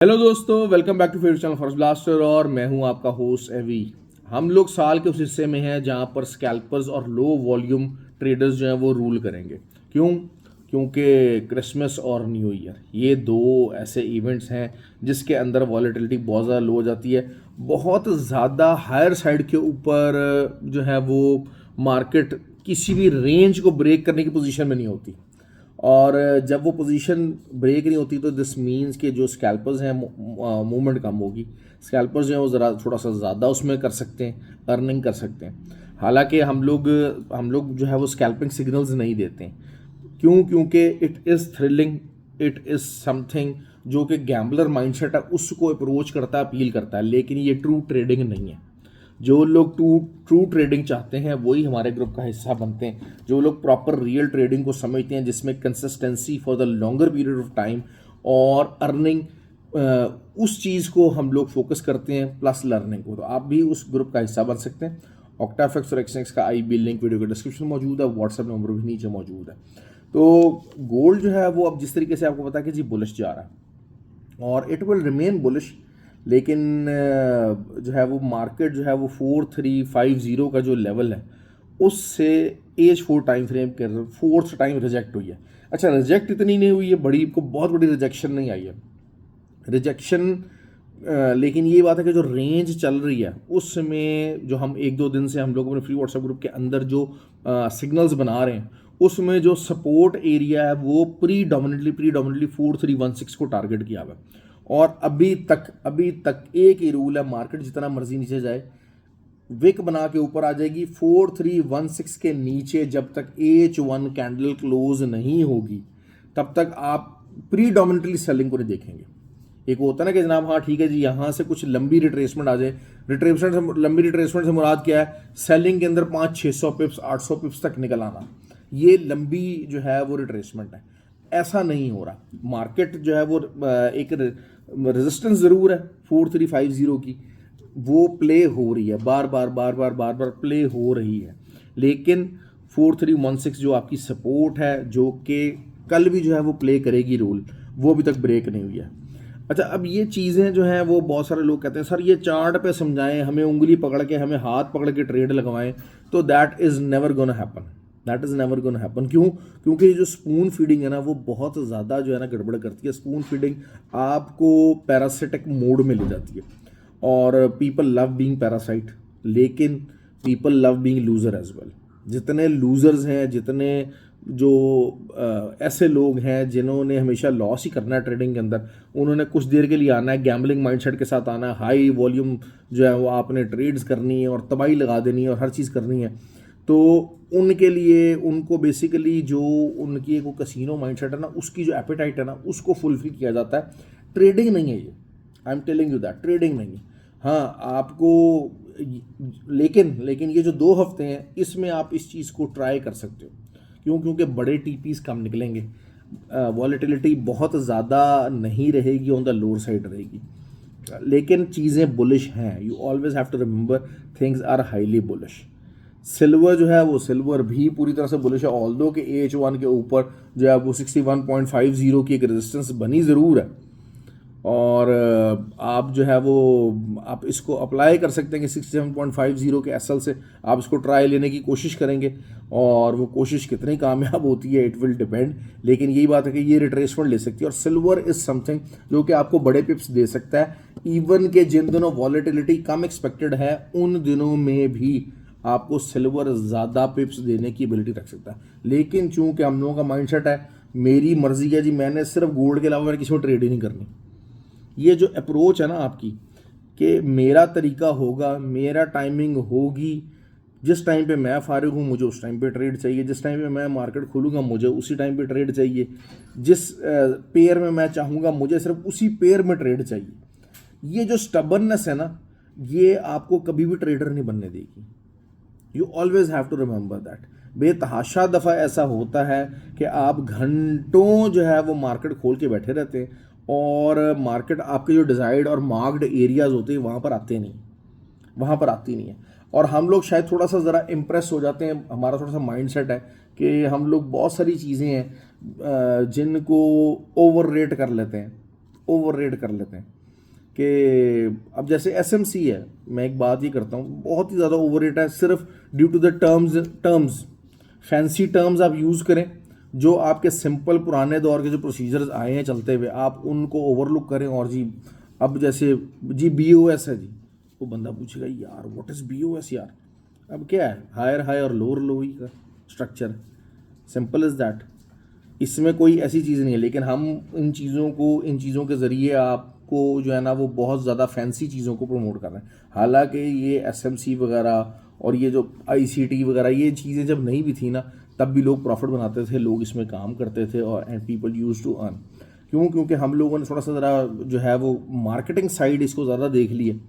Hello दोस्तों, welcome back to favourite channel Forest Blaster और मैं हूं आपका होस्ट एवी। हम लोग साल के उस हिस्से में हैं जहां पर स्कैल्पर्स और लो वॉल्यूम ट्रेडर्स जो हैं वो रूल करेंगे। क्यों? क्योंकि क्रिसमस और न्यू ईयर ये दो ऐसे इवेंट्स हैं जिसके अंदर वॉलेटिलिटी बहुत ज़्यादा लो हो जाती है। बहुत ज़्यादा हायर साइड के ऊपर जो है वो मार्केट किसी भी रेंज को ब्रेक करने की पोजीशन में नहीं होती। और जब वो पोजीशन ब्रेक नहीं होती तो दिस मीन्स के जो स्कैल्पर्स हैं मूवमेंट कम होगी। स्कैल्पर्स जो हैं वो ज़रा थोड़ा सा ज़्यादा उसमें कर सकते हैं, अर्निंग कर सकते हैं। हालांकि हम लोग जो है वो स्कैल्पिंग सिग्नल्स नहीं देते हैं। क्यों? क्योंकि it is thrilling, it is something जो कि गैम्बलर माइंडसेट है उसको अप्रोच करता है, अपील करता है, लेकिन ये ट्रू ट्रेडिंग नहीं है। जो लोग ट्रू ट्रेडिंग चाहते हैं वही हमारे ग्रुप का हिस्सा बनते हैं। जो लोग प्रॉपर रियल ट्रेडिंग को समझते हैं जिसमें consistency for the longer period of time और अर्निंग, उस चीज़ को हम लोग फोकस करते हैं, प्लस लर्निंग को। तो आप भी उस ग्रुप का हिस्सा बन सकते हैं। ऑक्टाफेक्स और एक्सनेक्स का IB लिंक वीडियो के डिस्क्रिप्शन में मौजूद है, व्हाट्सएप नंबर भी नीचे मौजूद है। तो गोल्ड जो है वो अब जिस तरीके से आपको पता है कि जी बुलिश जा रहा है और इट विल रिमेन बुलिश, लेकिन जो है वो मार्केट जो है वो 4350 का जो लेवल है उससे एज 4 टाइम फ्रेम के फोर्थ टाइम रिजेक्ट हुई है। अच्छा, रिजेक्ट इतनी नहीं हुई है, बड़ी को बहुत बड़ी रिजेक्शन नहीं आई है रिजेक्शन, लेकिन ये बात है कि जो रेंज चल रही है उसमें जो हम एक दो दिन से हम लोग अपने फ्री व्हाट्सएप ग्रुप के अंदर जो सिग्नल्स बना रहे हैं उसमें जो सपोर्ट एरिया है वो प्रीडोमिनेटली 4316 को टारगेट किया हुआ है। और अभी तक एक ही रूल है, मार्केट जितना मर्जी नीचे जाए विक बना के ऊपर आ जाएगी। 4316 के नीचे जब तक H1 कैंडल क्लोज नहीं होगी तब तक आप प्रीडोमिनेटली सेलिंग को नहीं देखेंगे। एक होता है ना कि जनाब हाँ ठीक है जी, यहाँ से कुछ लंबी रिट्रेसमेंट आ जाए। लंबी रिट्रेसमेंट से मुराद क्या है? सेलिंग के अंदर 500-600 पिप्स 800 पिप्स तक निकल आना, ये लंबी जो है वो रिट्रेसमेंट है। ऐसा नहीं हो रहा। मार्केट जो है वो एक रेजिस्टेंस ज़रूर है 4350 की, वो प्ले हो रही है, बार बार प्ले हो रही है, लेकिन 4316 जो आपकी सपोर्ट है जो कि कल भी जो है वो प्ले करेगी रोल, वो अभी तक ब्रेक नहीं हुई है। अच्छा, अब ये चीज़ें जो हैं वो बहुत सारे लोग कहते हैं सर ये चार्ट पे समझाएं, हमें उंगली पकड़ के, हमें हाथ पकड़ के ट्रेड लगवाएं, तो that is never gonna happen. क्यों? क्योंकि ये जो स्पून फीडिंग है ना वो बहुत ज़्यादा जो है ना गड़बड़ करती है। स्पून फीडिंग आपको पैरासिटिक मोड में ले जाती है और पीपल लव बीइंग पैरासाइट, लेकिन people love being loser as well. जितने लूज़र्स हैं, जितने जो ऐसे लोग हैं जिन्होंने हमेशा लॉस ही करना है ट्रेडिंग के अंदर, उन्होंने कुछ देर के लिए आना है, गैम्बलिंग माइंडसेट के साथ आना है, हाई वॉल्यूम जो है वो आपने ट्रेड्स करनी है और तबाही लगा देनी है और हर चीज़ करनी है, तो उनके लिए उनको बेसिकली जो उनकी एक वो कसिनो माइंडसेट है ना उसकी जो एपेटाइट है ना उसको फुलफिल किया जाता है। ट्रेडिंग नहीं है ये, I am telling you that trading नहीं है। हाँ आपको, लेकिन ये जो 2 हफ्ते हैं इसमें आप इस चीज़ को ट्राई कर सकते हो। क्यों? क्योंकि बड़े TPs कम निकलेंगे, वॉलेटिलिटी बहुत ज़्यादा नहीं रहेगी, ऑन द लोअर साइड रहेगी, लेकिन चीज़ें बुलिश हैं। You always have to remember things are highly bullish. Silver जो है वो सिल्वर भी पूरी तरह से बुलिश है, ऑल्दो के H1 के ऊपर जो है वो 61.50 की एक रेजिस्टेंस बनी ज़रूर है। और आप जो है वो आप इसको अप्लाई कर सकते हैं कि 67.50 के SL से आप इसको ट्राई लेने की कोशिश करेंगे, और वो कोशिश कितनी कामयाब होती है इट विल डिपेंड, लेकिन यही बात है कि ये रिट्रेसमेंट ले सकती है। और सिल्वर इज़ समथिंग जो कि आपको बड़े पिप्स दे सकता है, इवन के जिन दिनों वॉलेटिलिटी कम एक्सपेक्टेड है उन दिनों में भी आपको सिल्वर ज़्यादा पिप्स देने की एबिलिटी रख सकता है। लेकिन चूंकि हम लोगों का माइंडसेट है मेरी मर्जी है जी, मैंने सिर्फ गोल्ड के अलावा मैंने किसी को ट्रेड ही नहीं करनी, ये जो अप्रोच है ना आपकी कि मेरा तरीका होगा, मेरा टाइमिंग होगी, जिस टाइम पे मैं फारिग हूँ मुझे उस टाइम पे ट्रेड चाहिए, जिस टाइम पे मैं मार्केट खोलूँगा मुझे उसी टाइम पे ट्रेड चाहिए, जिस पेयर में मैं चाहूँगा मुझे सिर्फ उसी पेयर में ट्रेड चाहिए, ये जो स्टबर्ननेस है ना ये आपको कभी भी ट्रेडर नहीं बनने देगी। You always have to remember that. बेतहाशा दफ़ा ऐसा होता है कि आप घंटों जो है वो मार्केट खोल के बैठे रहते हैं और मार्केट आपके जो डिज़ायर्ड और मार्क्ड एरियाज़ होते हैं वहाँ पर आती नहीं है। और हम लोग शायद थोड़ा सा ज़रा इम्प्रेस हो जाते हैं, हमारा थोड़ा सा माइंडसेट है कि हम लोग बहुत सारी चीज़ें हैं जिनको ओवर रेट कर लेते हैं, ओवररेट कर लेते हैं कि अब जैसे एसएमसी है, मैं एक बात ये करता हूँ, बहुत ही ज़्यादा ओवररेट है सिर्फ due to the terms fancy terms आप यूज़ करें, जो आपके सिंपल पुराने दौर के जो प्रोसीजर्स आए हैं चलते हुए आप उनको ओवरलुक करें। और जी अब जैसे जी BOS है जी, वो बंदा पूछेगा यार व्हाट इज़ BOS यार, अब क्या है, हायर हाई और लोअर लो ही का स्ट्रक्चर, सिंपल इज़ दैट। इसमें कोई ऐसी चीज़ नहीं है, लेकिन हम इन चीज़ों के ज़रिए आपको जो है ना वो बहुत ज़्यादा फैंसी चीज़ों को प्रमोट कर रहे हैं। हालांकि ये SMC वगैरह और ये जो ICT वगैरह ये चीज़ें जब नहीं भी थी ना, तब भी लोग प्रॉफिट बनाते थे, लोग इसमें काम करते थे और and people use to earn. क्यों? क्योंकि हम लोगों ने थोड़ा सा ज़रा जो है वो मार्केटिंग साइड इसको ज़्यादा देख ली है।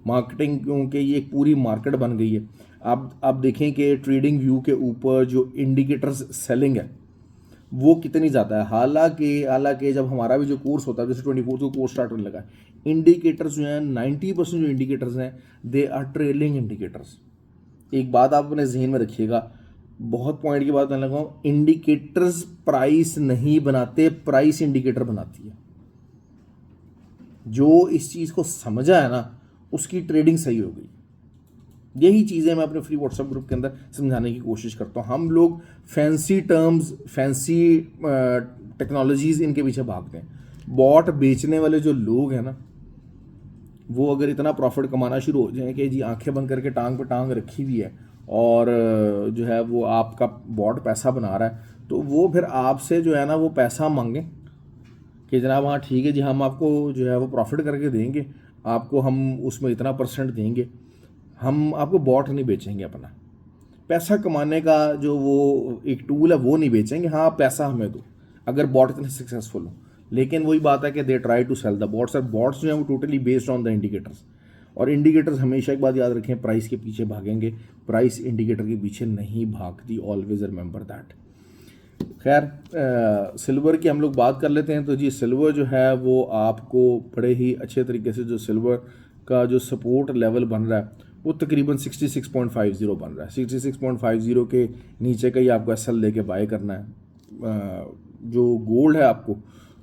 मार्केटिंग, क्योंकि ये एक पूरी मार्केट बन गई है। आप देखें कि ट्रेडिंग व्यू के ऊपर जो इंडिकेटर्स सेलिंग है वो कितनी ज़्यादा है। हालांकि जब हमारा भी जो कोर्स होता है, जैसे 24 को कोर्स स्टार्ट होने लगा है, इंडिकेटर्स जो हैं 90% जो इंडिकेटर्स हैं दे आर ट्रेलिंग इंडिकेटर्स। एक बात आप अपने जहन में रखिएगा, बहुत पॉइंट की बात मैं लगा, इंडिकेटर्स प्राइस नहीं बनाते, प्राइस इंडिकेटर बनाती है। जो इस चीज़ को समझा है ना उसकी ट्रेडिंग सही हो गई। यही चीज़ें मैं अपने फ्री व्हाट्सएप ग्रुप के अंदर समझाने की कोशिश करता हूँ। हम लोग फैंसी टर्म्स, फैंसी टेक्नोलॉजीज़ इनके पीछे भागते हैं। बॉट बेचने वाले जो लोग हैं ना, वो अगर इतना प्रॉफिट कमाना शुरू हो जाए कि जी आंखें बंद करके टांग पे टांग रखी हुई है और जो है वो आपका बॉट पैसा बना रहा है, तो वो फिर आपसे जो है ना वो पैसा मांगे कि जनाब हाँ ठीक है जी, हम आपको जो है वो प्रॉफिट करके देंगे, आपको हम उसमें इतना % देंगे, हम आपको बॉट नहीं बेचेंगे, अपना पैसा कमाने का जो वो एक टूल है वो नहीं बेचेंगे, हाँ पैसा हमें दो अगर बॉट इतने सक्सेसफुल हो। लेकिन वही बात है कि they try to sell the bots, और बॉट्स जो है वो totally based on the indicators. और इंडिकेटर्स हमेशा एक बात याद रखें, प्राइस के पीछे भागेंगे, प्राइस इंडिकेटर के पीछे नहीं भागती, ऑलवेज रिमेंबर दैट। खैर सिल्वर की हम लोग बात कर लेते हैं। तो जी सिल्वर जो है वो आपको बड़े ही अच्छे तरीके से, जो सिल्वर का जो सपोर्ट लेवल बन रहा है वो तकरीबन 66.50 बन रहा है। 66.50 के नीचे का ही आपको SL लेके बाय करना है। जो गोल्ड है, आपको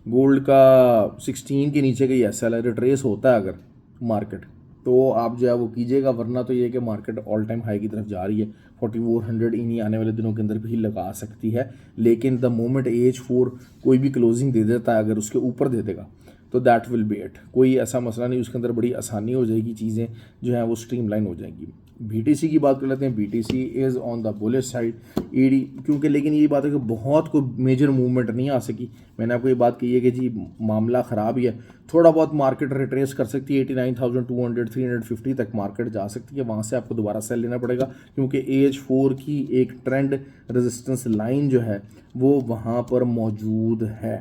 गोल्ड का 16 के नीचे का ही SL है। रिट्रेस होता है अगर मार्केट तो आप जो है वो कीजिएगा, वरना तो ये है कि मार्केट ऑल टाइम हाई की तरफ जा रही है। 4400 इन्हीं आने वाले दिनों के अंदर भी लगा सकती है, लेकिन द मोमेंट AH4 कोई भी क्लोजिंग दे देता है, अगर उसके ऊपर दे देगा तो दैट विल बी इट। कोई ऐसा मसला नहीं, उसके अंदर बड़ी आसानी हो जाएगी, चीज़ें जो हैं वो स्ट्रीमलाइन हो जाएंगी। BTC की बात कर लेते हैं। BTC is on the bullish side ED, क्योंकि लेकिन ये बात है कि बहुत कोई मेजर मूवमेंट नहीं आ सकी। मैंने आपको ये बात कही है कि जी मामला ख़राब ही है, थोड़ा बहुत मार्केट रिट्रेस कर सकती है, 89,200 350 तक मार्केट जा सकती है, वहाँ से आपको दोबारा सेल लेना पड़ेगा, क्योंकि AH4 की एक ट्रेंड रेजिस्टेंस लाइन जो है वो वहाँ पर मौजूद है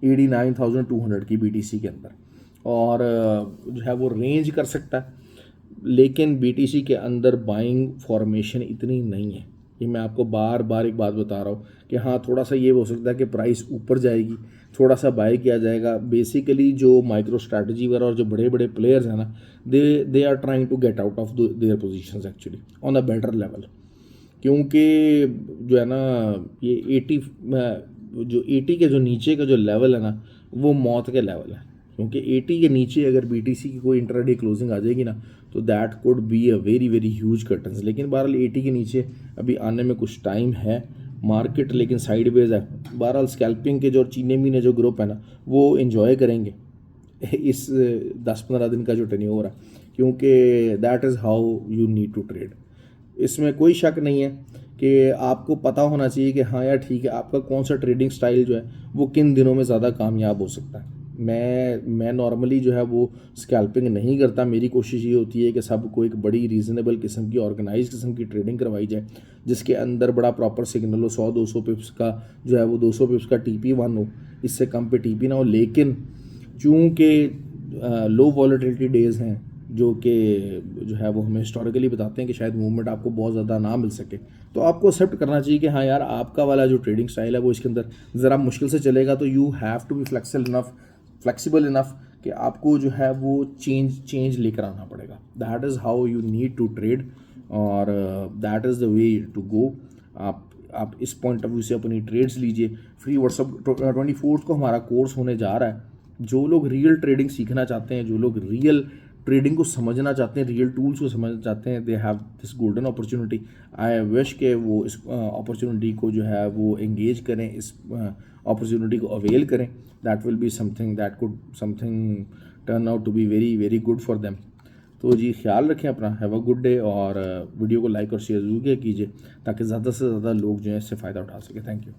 89,200 की BTC के अंदर, और जो है वो रेंज कर सकता है। लेकिन BTC के अंदर बाइंग फॉर्मेशन इतनी नहीं है। ये मैं आपको बार बार एक बात बता रहा हूँ कि हाँ थोड़ा सा ये हो सकता है कि प्राइस ऊपर जाएगी, थोड़ा सा बाय किया जाएगा। बेसिकली जो माइक्रो स्ट्रैटेजी वगैरह और जो बड़े बड़े प्लेयर्स हैं ना, they are trying to get out of their positions actually on a better level. क्योंकि जो है ना ये 80 के जो नीचे का जो लेवल है ना वो मौत के लेवल है, क्योंकि 80 के नीचे अगर BTC की कोई इंट्राडे क्लोजिंग आ जाएगी ना तो that could be a very very huge curtains. लेकिन बहरहाल 80 के नीचे अभी आने में कुछ टाइम है मार्केट, लेकिन साइडवेज है। बहरहाल स्कैल्पिंग के जो चीने मीने जो ग्रुप है ना वो इन्जॉय करेंगे इस 10-15 दिन का जो टेन्योर है, क्योंकि that is how you need to trade. इसमें कोई शक नहीं है कि आपको पता होना चाहिए कि हाँ यार ठीक है, आपका कौन सा ट्रेडिंग स्टाइल जो है वो किन दिनों में ज़्यादा कामयाब हो सकता है। मैं नॉर्मली जो है वो स्कैल्पिंग नहीं करता। मेरी कोशिश ये होती है कि सबको एक बड़ी रीज़नेबल किस्म की, ऑर्गेनाइज किस्म की ट्रेडिंग करवाई जाए, जिसके अंदर बड़ा प्रॉपर सिग्नल हो। 100-200 पिप्स का जो है वो 200 पिप्स का TP1 हो, इससे कम पे TP ना हो। लेकिन चूँकि लो वॉलेटिलिटी डेज़ हैं जो कि जो है वो हमें हिस्टोरिकली बताते हैं कि शायद मूवमेंट आपको बहुत ज़्यादा ना मिल सके, तो आपको एक्सेप्ट करना चाहिए कि हाँ यार आपका वाला जो ट्रेडिंग स्टाइल है वो इसके अंदर ज़रा मुश्किल से चलेगा। तो you have to be flexible enough कि आपको जो है वो चेंज लेकर आना पड़ेगा। That is how you need to trade, और that is the way to go. आप इस पॉइंट ऑफ व्यू से अपनी ट्रेड्स लीजिए। फ्री व्हाट्सअप 24 को हमारा कोर्स होने जा रहा है, जो लोग रियल ट्रेडिंग सीखना चाहते हैं, जो लोग रियल ट्रेडिंग को समझना चाहते हैं, रियल टूल्स को समझना चाहते हैं, they have this golden opportunity. I wish के वो इस अपॉर्चुनिटी को जो है वो एंगेज करें, इस अपॉर्चुनिटी को अवेल करें। That will be something that could something turn out to be very very good for them. तो जी ख्याल रखें अपना, हैव अ गुड डे, और वीडियो को लाइक और शेयर जरूर कीजिए ताकि ज़्यादा से ज़्यादा लोग जो है इससे फ़ायदा उठा सकें। Thank you.